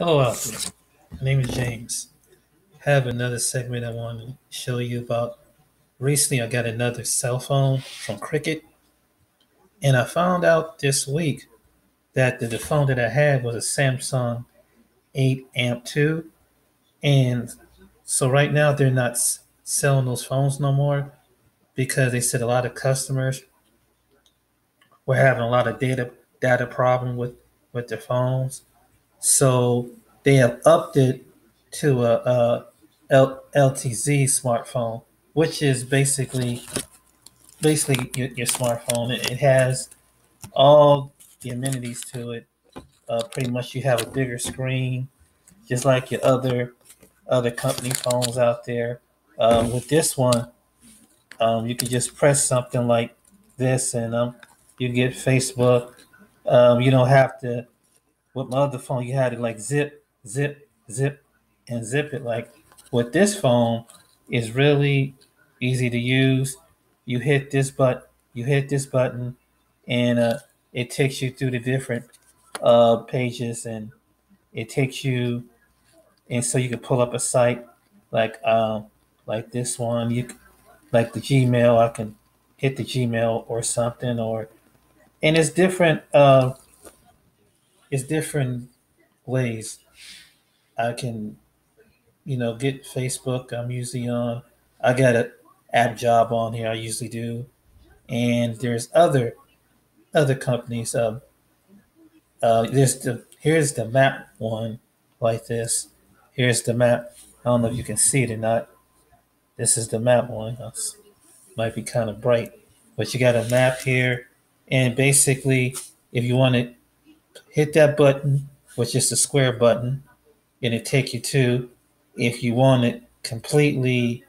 Hello out there. My name is James. I have another segment I want to show you about. Recently, I got another cell phone from Cricket, and I found out this week that the phone that I had was a Samsung 8 Amp 2, and so right now they're not selling those phones no more because they said a lot of customers were having a lot of data problem with their phones. So they have upped it to a LTZ smartphone, which is basically your smartphone. It has all the amenities to it. Pretty much, you have a bigger screen, just like your other company phones out there. With this one, you can just press something like this, and you get Facebook. You don't have to. With my other phone, you had to like zip, zip, zip, and zip it. Like with this phone, is really easy to use. You hit this button, and it takes you through the different pages, and it takes you, and so you can pull up a site like like this one. Like the Gmail, I can hit the Gmail or something, or and it's different ways I can get Facebook. I'm usually on. I got an app job on here. I usually do, and there's other companies. There's the here's the map one like this. Here's the map. I don't know if you can see it or not. This is the map one. Might be kind of bright, but you got a map here, and basically, if you want to hit that button, which is the square button, and it take you to. If you want it completely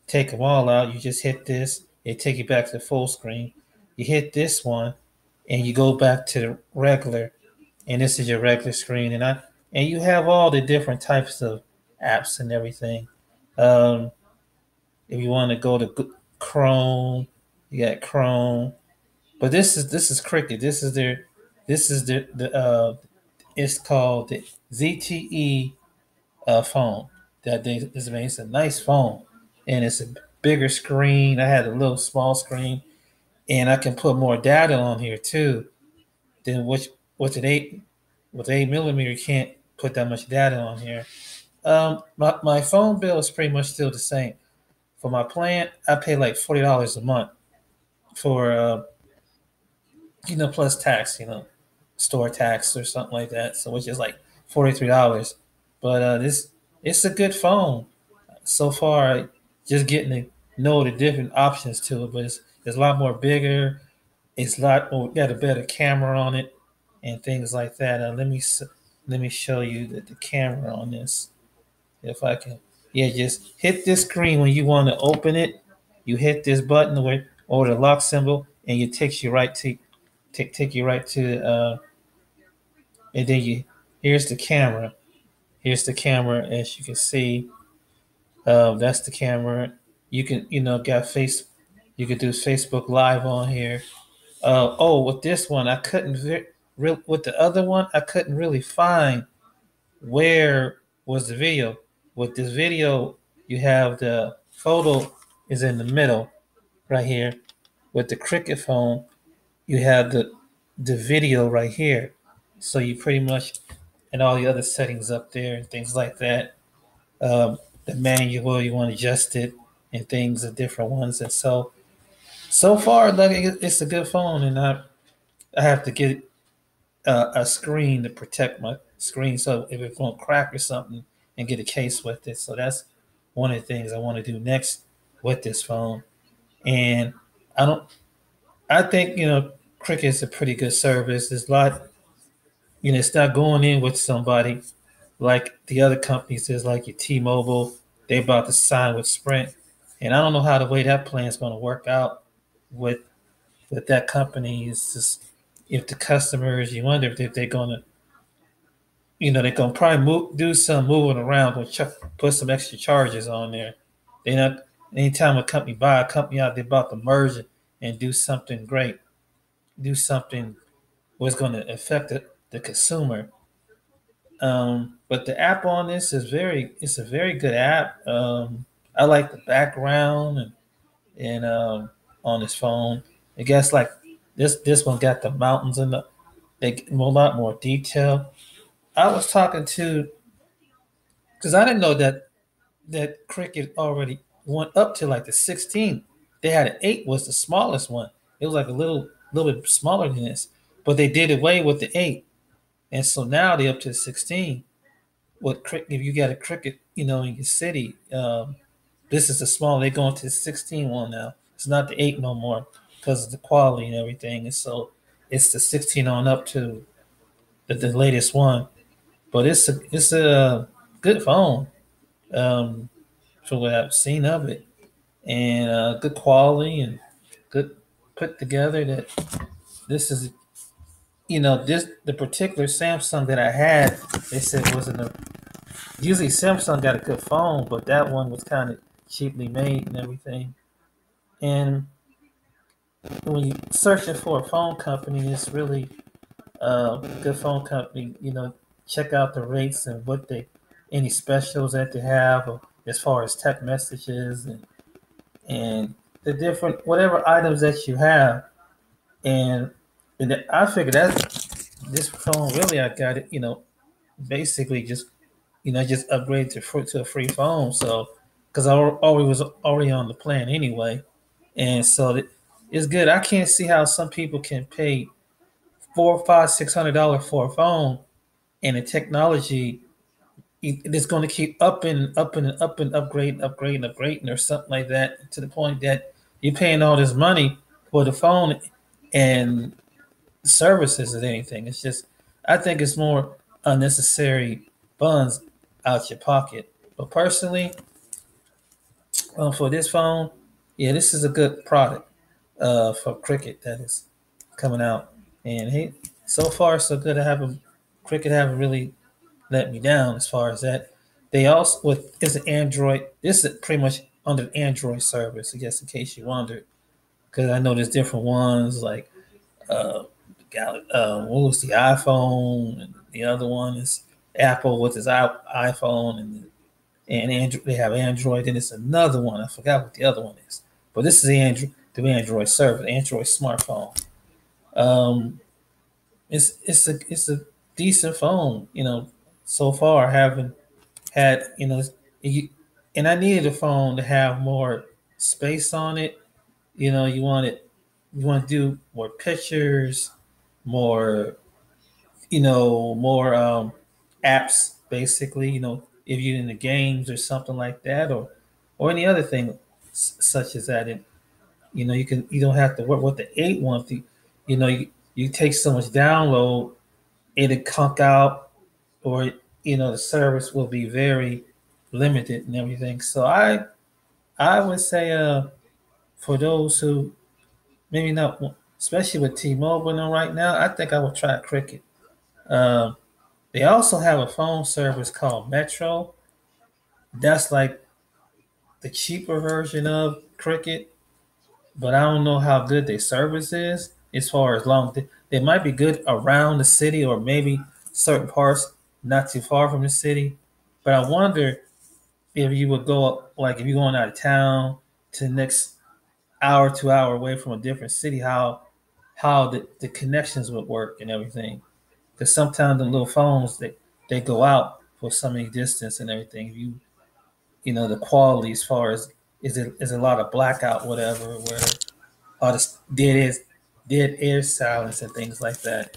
take them all out. You just hit this. It take you back to the full screen. You hit this one, and you go back to the regular, and this is your regular screen. And you have all the different types of apps and everything. Um, if you want to go to Chrome, you got Chrome. But this is Cricket. This is the it's called the ZTE phone that they this made. It's a nice phone, and it's a bigger screen. I had a little small screen, and I can put more data on here too. Than which with an eight with 8 millimeter, you can't put that much data on here. My phone bill is pretty much still the same. For my plan, I pay like $40 a month for plus tax, store tax or something like that. So which is like $43. But this it's a good phone so far. Just getting to know the different options to it, but it's a lot more bigger. It's a lot more got a better camera on it and things like that. Let me show you the camera on this if I can. Yeah, just hit this screen when you want to open it. You hit this button or the lock symbol, and it takes you right to take you right to and then you here's the camera. Here's the camera as you can see. That's the camera. You can got face. You can do Facebook Live on here. With this one I couldn't with the other one I couldn't really find where was the video. With this video, you have the photo is in the middle right here. With the Cricket phone, you have the video right here. So you pretty much and all the other settings up there and things like that. The manual you want to adjust it and things are different ones. And so far, like it's a good phone, and I have to get a screen to protect my screen, so if it's going to crack or something, and get a case with it. So that's one of the things I want to do next with this phone. And I don't. I think Cricket's a pretty good service. There's a lot. It's not going in with somebody like the other companies is like your T-Mobile. They about to sign with Sprint, and I don't know how the way that plan is going to work out with that company. Is just if the customers, you wonder if they're going to, they're going to probably do some moving around, put some extra charges on there. They not anytime a company buy a company out, they're about to merge it and do something great, do something what's going to affect the consumer. But the app on this is it's a very good app. I like the background and on this phone. I guess like this one got the mountains and a lot more detail. I was talking to because I didn't know that Cricket already went up to like the 16. They had an 8 was the smallest one. It was like a little bit smaller than this, but they did away with the 8, and so now they're up to 16. What if you got a Cricket, in your city? This is the small. They're going to the 16 one now. It's not the 8 no more because of the quality and everything, and so it's the 16 on up to the latest one. But it's a good phone. Um, for what I've seen of it, and good quality and good put together. That this is, this the particular Samsung that I had. They said wasn't a. Usually Samsung got a good phone, but that one was kind of cheaply made and everything. And when you're searching for a phone company, it's really a good phone company. Check out the rates and what they any specials that they have as far as text messages and the different whatever items that you have. And I figured that this phone really I got it, basically just upgraded to a free phone. So because I already was already on the plan anyway, and so it's good. I can't see how some people can pay four, five, $600 for a phone, and the technology it's going to keep up and up and up and upgrading or something like that to the point that you're paying all this money for the phone and services as anything. It's just I think it's more unnecessary funds out your pocket. But personally, for this phone, yeah, this is a good product for Cricket that is coming out. And hey, so far so good. I haven't Cricket haven't really let me down as far as that. They also with it's an Android. This is pretty much under the Android service. I guess in case you wondered, because I know there's different ones like what was the iPhone, and the other one is Apple with his iPhone, and Android. They have Android, and it's another one. I forgot what the other one is, but this is the Android server, the Android smartphone. Um, it's a decent phone, so far. I haven't had and I needed a phone to have more space on it. You want to do more pictures, more more apps basically. If you're in the games or something like that, or any other thing such as that. And you don't have to work with the 8 1. You take so much download, it'll conk out, or the service will be very limited and everything. So I would say for those who maybe not, especially with T-Mobile right now, I think I would try Cricket. Um, they also have a phone service called Metro. That's like the cheaper version of Cricket, but I don't know how good their service is as far as long. They might be good around the city or maybe certain parts not too far from the city. But I wonder if you would go up, like if you're going out of town to the next hour, 2 hour away from a different city, how the connections would work and everything. Because sometimes the little phones they go out for so many distance and everything. If the quality as far as is a lot of blackout, whatever, where all this dead air silence and things like that.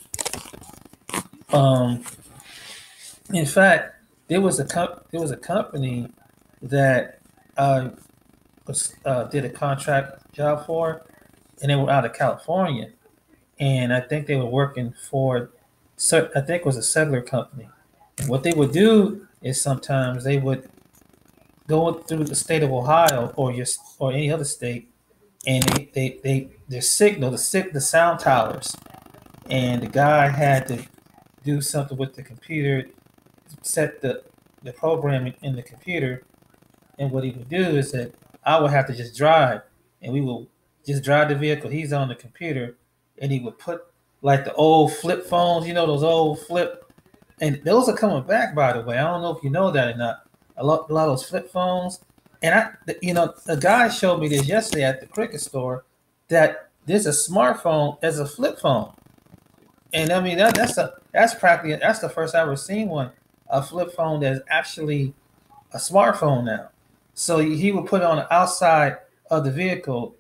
Um, in fact, there was a company that did a contract job for, and they were out of California, and I think they were working for, I think it was a cellular company. And what they would do is sometimes they would go through the state of Ohio or any other state, and their signal, the sound towers, and the guy had to do something with the computer, set the program in the computer, and what he would do is that I would have to just drive, and we will just drive the vehicle. He's on the computer, and he would put like the old flip phones, those old flip. And those are coming back, by the way. I don't know if you know that or not. A lot of those flip phones. And the guy showed me this yesterday at the Cricket store that there's a smartphone as a flip phone. And I mean that's practically that's the first I've ever seen one, a flip phone that's actually a smartphone now. So he would put it on the outside of the vehicle,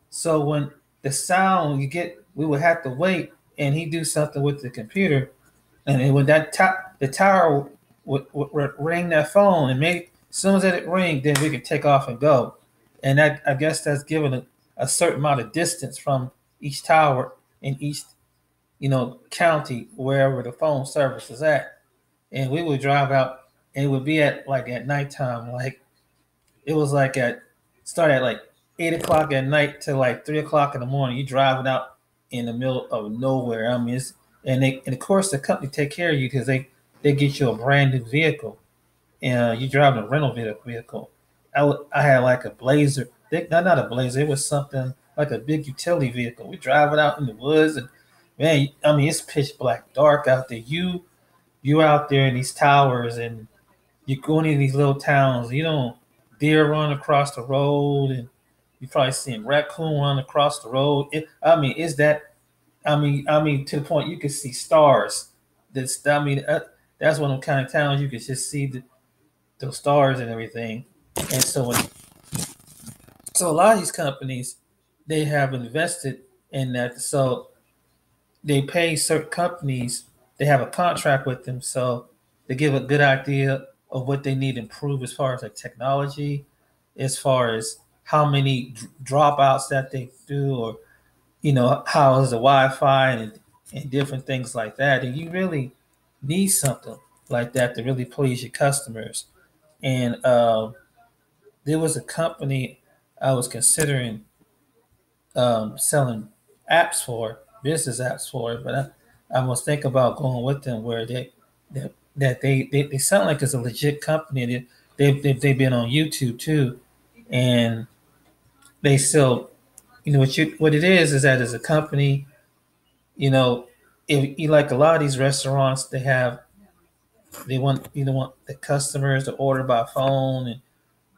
so when the sound you get, we would have to wait, and he do something with the computer, and then when the tower would ring that phone, and maybe as soon as it ring, then we could take off and go. And that, I guess that's given a certain amount of distance from each tower in each county wherever the phone service is at. And we would drive out, and it would be at nighttime, like it was like at start at like 8 o'clock at night to like 3 o'clock in the morning. You driving out in the middle of nowhere. I mean, and of course the company take care of you because they get you a brand new vehicle, and you driving a rental vehicle. I had like a Blazer, not a Blazer. It was something like a big utility vehicle. We driving out in the woods, and man, I mean it's pitch black, dark out there. You out there in these towers, and you go into these little towns. You know, deer run across the road, and you probably seeing raccoon run across the road. I mean, is that? I mean, to the point you can see stars. That's one of the kind of towns you can just see those stars and everything. And so a lot of these companies, they have invested in that. So they pay certain companies. They have a contract with them, so they give a good idea of what they need to improve as far as like technology, as far as how many dropouts that they do, or how is the Wi-Fi and different things like that. And you really need something like that to really please your customers. And there was a company I was considering selling apps for, business apps for, but I was thinking about going with them where they sound like it's a legit company. And they've been on YouTube too, and they sell. What it is that as a company, you know, if you like a lot of these restaurants, they want the customers to order by phone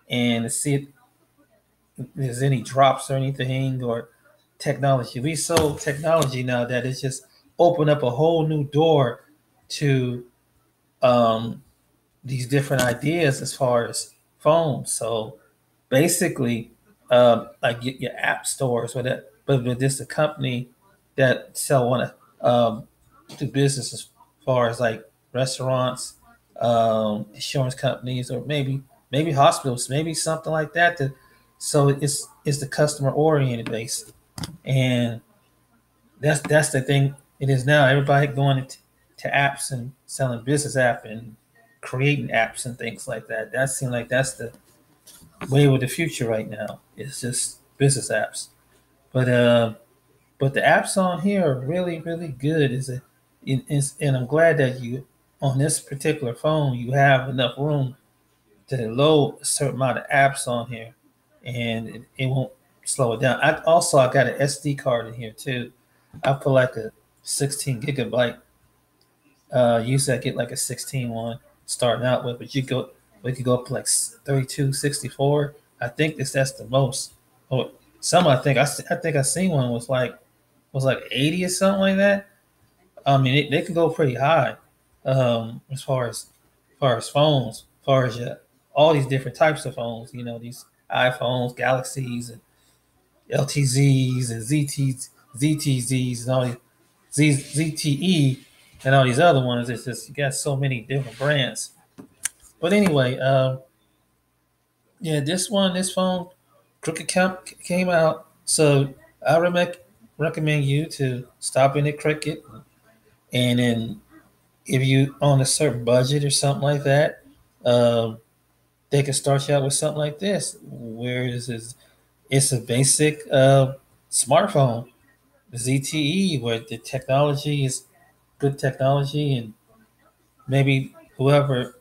and to see if there's any drops or anything or technology. We sold technology now that it's just opened up a whole new door to um, these different ideas as far as phones. So basically, like your app stores, but this a company that sell want to do business as far as like restaurants, insurance companies, or maybe hospitals, maybe something like that. So it's the customer oriented base, and that's the thing. It is now. Everybody going to apps and selling business app and creating apps and things like that. That seems like that's the way with the future right now. It's just business apps. But but the apps on here are really really good. And I'm glad that you on this particular phone you have enough room to load a certain amount of apps on here, and it won't slow it down. I got an SD card in here too. I put like a 16 gigabyte. Usually I get like a 16 one starting out with, but we could go up to like 32, 64. I think that's the most. Or some I think I seen one was like 80 or something like that. I mean, they can go pretty high, as far as phones, as far as all these different types of phones. These iPhones, Galaxies, and LTZs, and ZTZs, and all these ZTE, and all these other ones. It's just you got so many different brands. But anyway, yeah, this phone, Crooked came out. So I recommend you to stop in at Cricket, and then if you on a certain budget or something like that, um, they can start you out with something like this, where it's a basic smartphone, ZTE, where the technology is good technology, and maybe whoever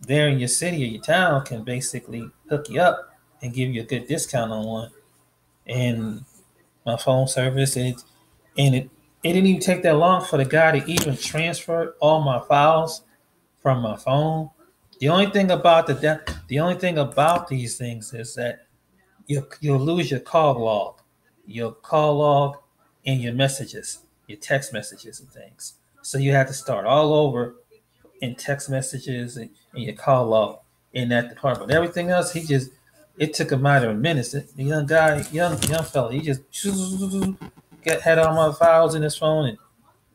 there in your city or your town can basically hook you up and give you a good discount on one. And my phone service, and it it didn't even take that long for the guy to even transfer all my files from my phone. The only thing about these things is that you'll lose your call log, and your messages, your text messages and things. So you have to start all over in text messages and your call log in that department. Everything else, it took a matter of minutes. The young guy, young fella, he just had all my files in his phone and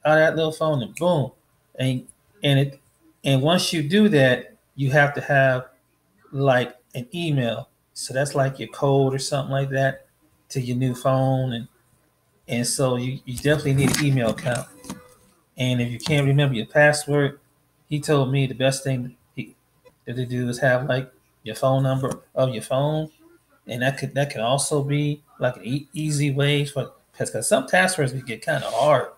out of that little phone and boom, and and it and once you do that, you have to have like an email. So that's like your code or something like that to your new phone, and so you definitely need an email account. And if you can't remember your password, he told me the best thing to do is have like your phone number of your phone, and that can also be like an easy way for because some passwords can get kind of hard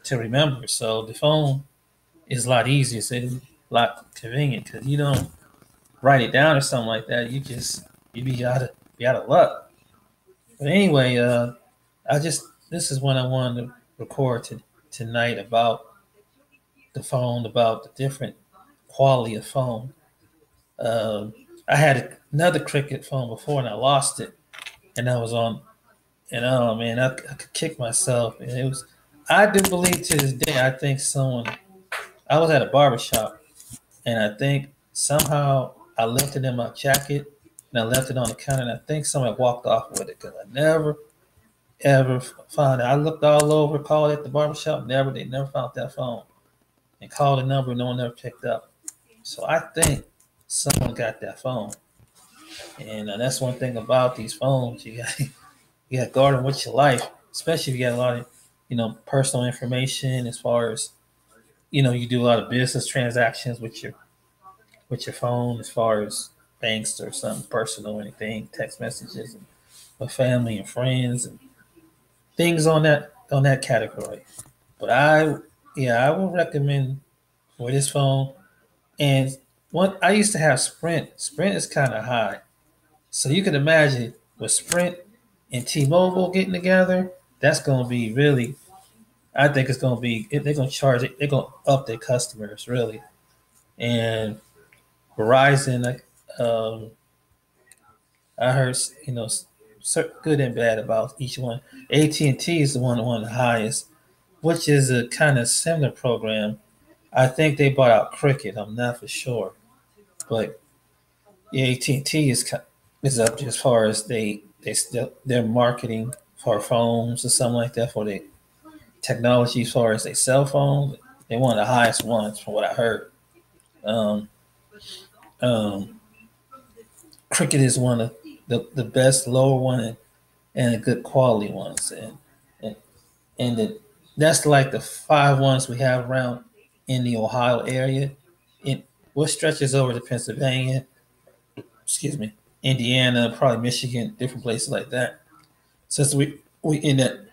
to remember. So the phone is a lot easier, so it's a lot convenient because you don't write it down or something like that. You be out of luck. But anyway, I just this is what I wanted to record tonight about the phone, about the different quality of phone. Um, I had another Cricket phone before and I lost it, and I was on, and oh man, I could kick myself. And it was, I do believe to this day, I think someone, I was at a barbershop, and I think somehow I left it in my jacket, and I left it on the counter, and I think someone walked off with it because I never ever found it. I looked all over, called at the barbershop, they never found that phone, and called the number, no one ever picked up. So I think someone got that phone, and that's one thing about these phones. You got to guard them with your life, especially if you got a lot of personal information as far as you do a lot of business transactions with your phone as far as banks or something personal or anything, text messages and with family and friends and things on that category. But I would recommend for this phone. And one I used to have Sprint. Sprint is kind of high. So you can imagine with Sprint and T-Mobile getting together, that's going to be really, I think it's going to be, they're going to charge it, they're going to up their customers really. And Verizon, I heard, good and bad about each one. AT&T is one of the highest, which is a kind of similar program. I think they bought out Cricket. I'm not for sure, but yeah, AT&T is up as far as their marketing for phones or something like that for the technology as far as their cell phones. They're one of the highest ones from what I heard. Um, um, Cricket is one of the best lower one and a good quality ones, and that's like the five ones we have around in the Ohio area. It what stretches over to Pennsylvania, excuse me, Indiana, probably Michigan, different places like that. Since we in that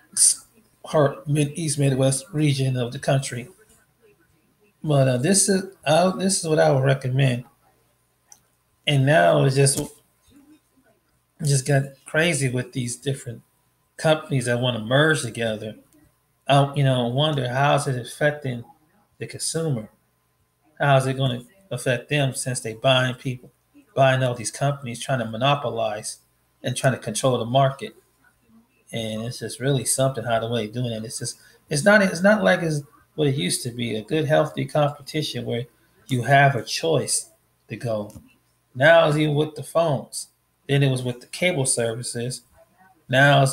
heart mid east Midwest region of the country, but this is what I would recommend. And now it's just got crazy with these different companies that want to merge together. I wonder how's it affecting the consumer. How's it going to affect them since they buying all these companies, trying to monopolize and trying to control the market? And it's just really something how the way doing it. It's not like it's what it used to be, a good healthy competition where you have a choice to go. Now it's even with the phones. Then it was with the cable services. Now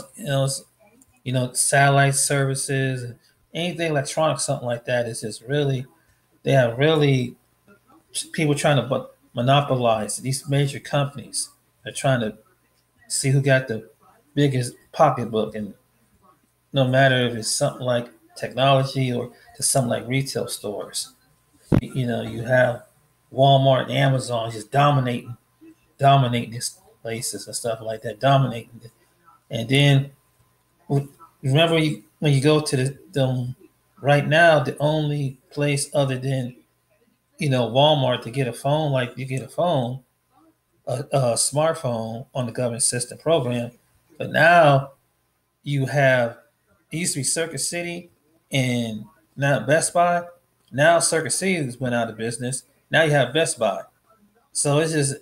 satellite services, anything electronic, something like that is just really they have really people trying to monopolize these major companies. They're trying to see who got the biggest pocketbook, and no matter if it's something like technology or to something like retail stores, you have Walmart and Amazon just dominating these places and stuff like that, dominating it. And then remember when you go to the right now, the only place other than Walmart to get a phone, like you get a phone, a smartphone on the government system program, but now you have it used to be Circuit City and now Best Buy. Now Circuit City has went out of business. Now you have Best Buy. So it's just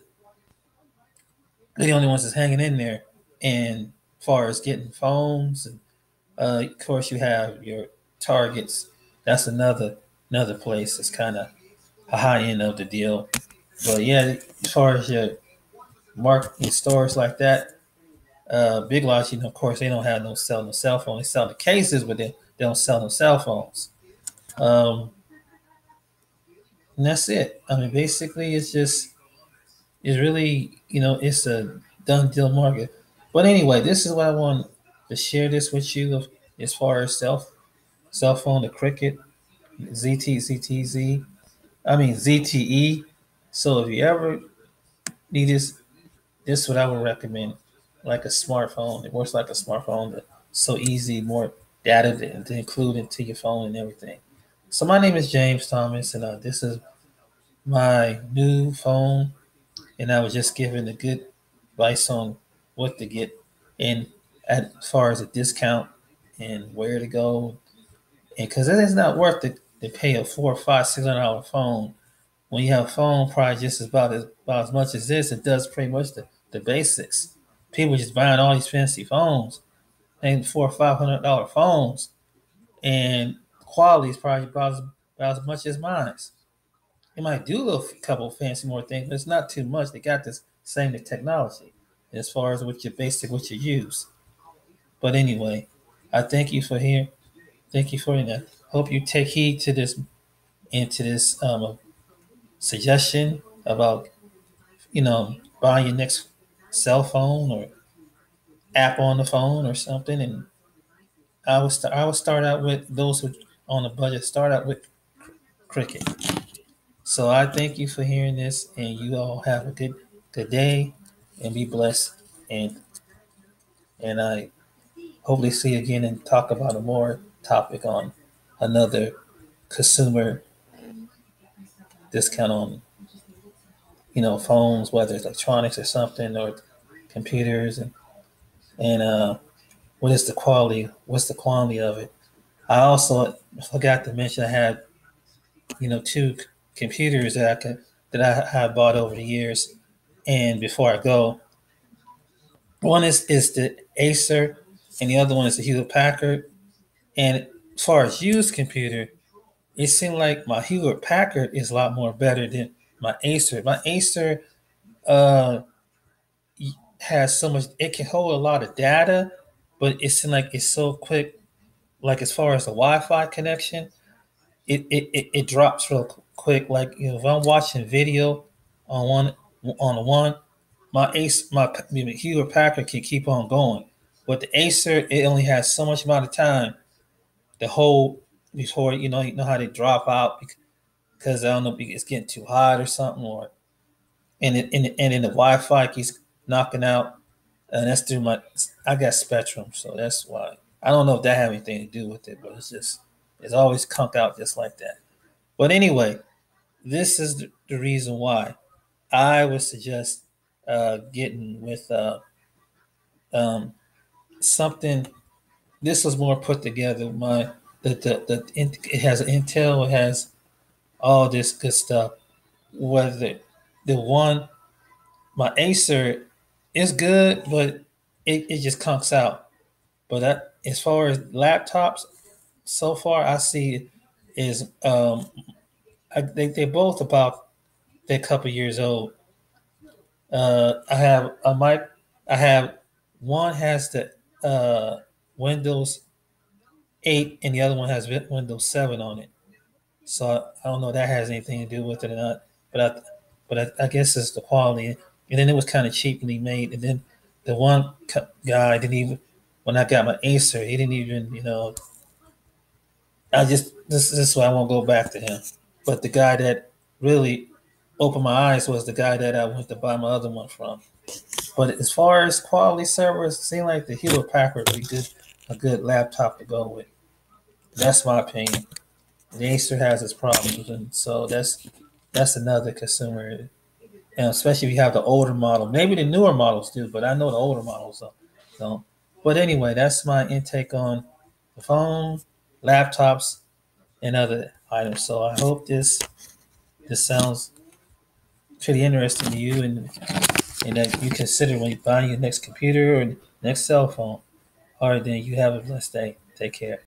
they're the only ones that's hanging in there. And as far as getting phones, and of course you have your Targets. That's another place that's kind of a high end of the deal. But yeah, as far as your market stores like that, Big Lots, of course, they don't have no cell phone. They sell the cases, but they don't sell no cell phones. Um, and that's it. I mean, basically, it's really it's a done deal market. But anyway, this is what I want to share this with you as far as cell phone, the Cricket ZTZ. I mean ZTE. So if you ever need this is what I would recommend. Like a smartphone, it works like a smartphone. So easy, more data to include into your phone and everything. So my name is James Thomas, and this is my new phone, and I was just giving a good advice on what to get in as far as a discount and where to go, and because it is not worth it to pay a $400, $500, $600 when you have a phone probably just about as much as this. It does pretty much the basics. People just buying all these fancy phones and $400 or $500 phones, and quality is probably about as much as mine. It might do a couple fancy more things, but it's not too much. They got this same technology as far as what you use. But anyway, I thank you for here. Thank you for that. Hope you take heed to this suggestion about buying your next cell phone or app on the phone or something. And I would start out with those who on a budget. Start out with Cricket. So I thank you for hearing this, and you all have a good day, and be blessed. And I hopefully see you again and talk about a more topic on another consumer discount on phones, whether it's electronics or something, or computers, and what is the quality? What's the quality of it? I also forgot to mention I had two computers that I have bought over the years. And before I go, one is the Acer, and the other one is the Hewlett Packard. And as far as used computer, it seemed like my Hewlett Packard is a lot more better than my Acer. My Acer uh, has so much; it can hold a lot of data, but it seems like it's so quick. Like as far as the Wi-Fi connection, it drops real quick. Like if I'm watching video on one, my Hewlett Packard can keep on going, but the Acer it only has so much amount of time to hold before you know how they drop out because I don't know if it's getting too hot or something, or and then the Wi-Fi keeps knocking out, and that's through I got Spectrum, so that's why. I don't know if that have anything to do with it, but it's always conked out just like that. But anyway, this is the reason why I would suggest getting with um, something. This was more put together. It has Intel, it has all this good stuff. Whether the one my Acer is good, but it just conks out. But as far as laptops, so far I see is they both about a couple years old. I have a mic. I have one has the Windows 8, and the other one has Windows 7 on it. So I don't know if that has anything to do with it or not. But I guess it's the quality. And then it was kind of cheaply made. And then the one guy didn't even. When I got my Acer, he didn't even. This is why I won't go back to him. But the guy that really opened my eyes was the guy that I went to buy my other one from. But as far as quality servers, it seemed like the Hewlett Packard would be a good laptop to go with. That's my opinion. The Acer has its problems, and so that's another consumer, and especially if you have the older model. Maybe the newer models do, but I know the older models don't. But anyway, that's my intake on the phone, laptops, and other items. So I hope this sounds pretty interesting to you, and that you consider when you're buying your next computer or next cell phone. All right, then you have a blessed day. Take care.